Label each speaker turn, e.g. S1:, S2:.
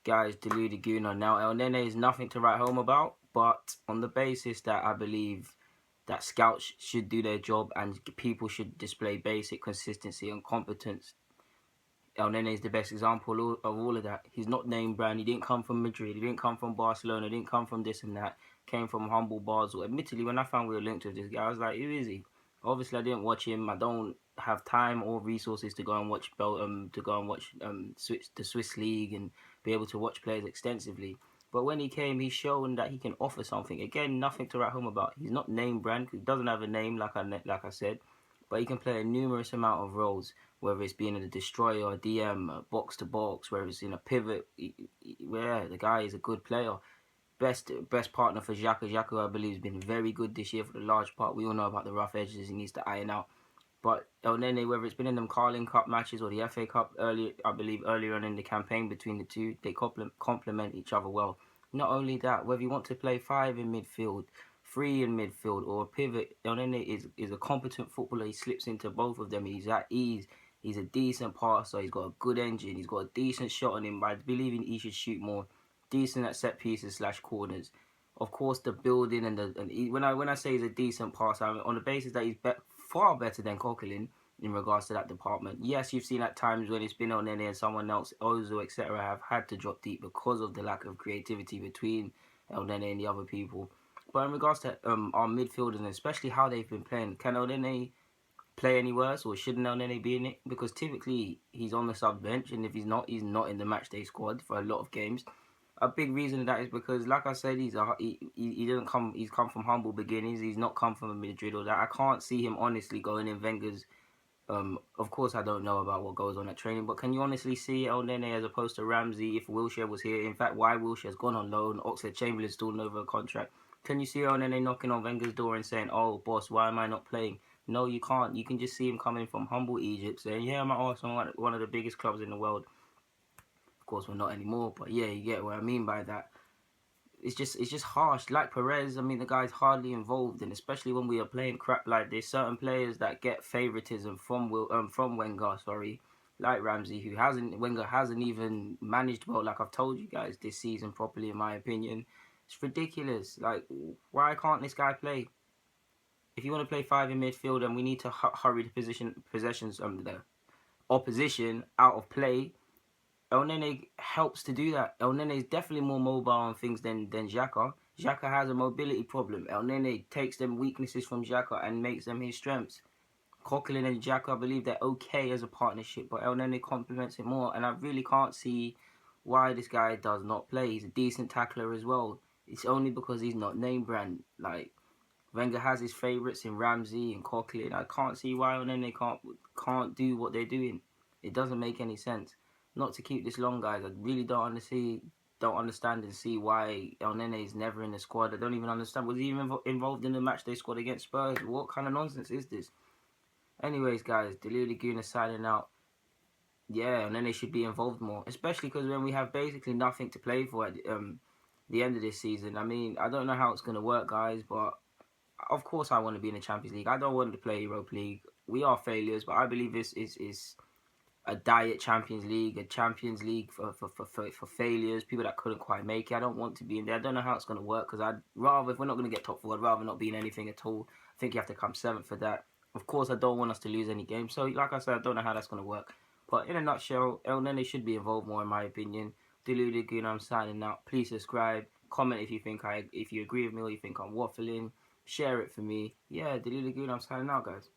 S1: guys, Delu Laguna. Now, El Neny is nothing to write home about, but on the basis that I believe that scouts should do their job and people should display basic consistency and competence, El Neny is the best example of all of that. He's not name brand. He didn't come from Madrid. He didn't come from Barcelona. He didn't come from this and that. Came from humble Basel. Admittedly, when I found we were linked with this guy, I was like, who is he? Obviously, I didn't watch him. I don't have time or resources to go and watch the Swiss league and be able to watch players extensively. But when he came, he's shown that he can offer something. Again, nothing to write home about. He's not name brand. He doesn't have a name like I said, but he can play a numerous amount of roles, whether it's being a destroyer, a DM, box to box, whether it's in a pivot. Where the guy is a good player. Best partner for Xhaka. Xhaka, I believe, has been very good this year for the large part. We all know about the rough edges he needs to iron out. But El Neny, whether it's been in them Carling Cup matches or the FA Cup earlier on in the campaign between the two, they complement each other well. Not only that, whether you want to play 5 in midfield, 3 in midfield, or a pivot, El Neny is a competent footballer. He slips into both of them. He's at ease. He's a decent passer. He's got a good engine. He's got a decent shot on him. I believe he should shoot more. Decent at set pieces / corners. Of course, the building when I say he's a decent passer, I mean, on the basis that he's far better than Coquelin in regards to that department. Yes, you've seen at times when it's been El Neny and someone else, Ozo, etc., have had to drop deep because of the lack of creativity between El Neny and the other people. But in regards to our midfielders and especially how they've been playing, can El Neny play any worse, or shouldn't El Neny be in it? Because typically he's on the sub bench, and if he's not in the matchday squad for a lot of games. A big reason of that is because, like I said, he doesn't come. He's come from humble beginnings. He's not come from a Madrid or that. I can't see him honestly going in Wenger's. Of course, I don't know about what goes on at training, but can you honestly see El Neny as opposed to Ramsey if Wilshere was here? In fact, why Wilshere's gone on loan? Oxlade-Chamberlain's still over a contract. Can you see El Neny knocking on Wenger's door and saying, "Oh, boss, why am I not playing?" No, you can't. You can just see him coming from humble Egypt saying, "Yeah, I'm at Arsenal, one of the biggest clubs in the world." Of course, we're not anymore, but yeah, you get what I mean by that. It's just harsh. Like Perez, I mean, the guy's hardly involved, and especially when we are playing crap like this, certain players that get favoritism from Wenger, like Ramsey, Wenger hasn't even managed well, like I've told you guys, this season properly, in my opinion. It's ridiculous. Like, why can't this guy play? If you want to play 5 in midfield and we need to hurry the possessions the opposition out of play, El Neny helps to do that. El Neny is definitely more mobile on things than Xhaka. Xhaka has a mobility problem. El Neny takes them weaknesses from Xhaka and makes them his strengths. Coquelin and Xhaka, I believe they're okay as a partnership, but El Neny complements it more, and I really can't see why this guy does not play. He's a decent tackler as well. It's only because he's not name brand. Like, Wenger has his favourites in Ramsey and Coquelin. I can't see why El Neny can't do what they're doing. It doesn't make any sense. Not to keep this long, guys. I really don't understand and see why El Neny is never in the squad. I don't even understand. Was he even involved in the matchday squad against Spurs? What kind of nonsense is this? Anyways, guys, Delu Laguna signing out. Yeah, El Neny should be involved more, especially because when we have basically nothing to play for at the end of this season. I mean, I don't know how it's going to work, guys, but of course I want to be in the Champions League. I don't want to play Europa League. We are failures, but I believe this is a diet Champions League, a Champions League for failures, people that couldn't quite make it. I don't want to be in there. I don't know how it's going to work, because I'd rather, if we're not going to get top 4, I'd rather not be in anything at all. I think you have to come 7th for that. Of course, I don't want us to lose any games. So, like I said, I don't know how that's going to work. But in a nutshell, El Neny should be involved more, in my opinion. Delu Laguna, I'm signing out. Please subscribe. Comment if you agree with me or you think I'm waffling. Share it for me. Yeah, Delu Laguna, I'm signing out, guys.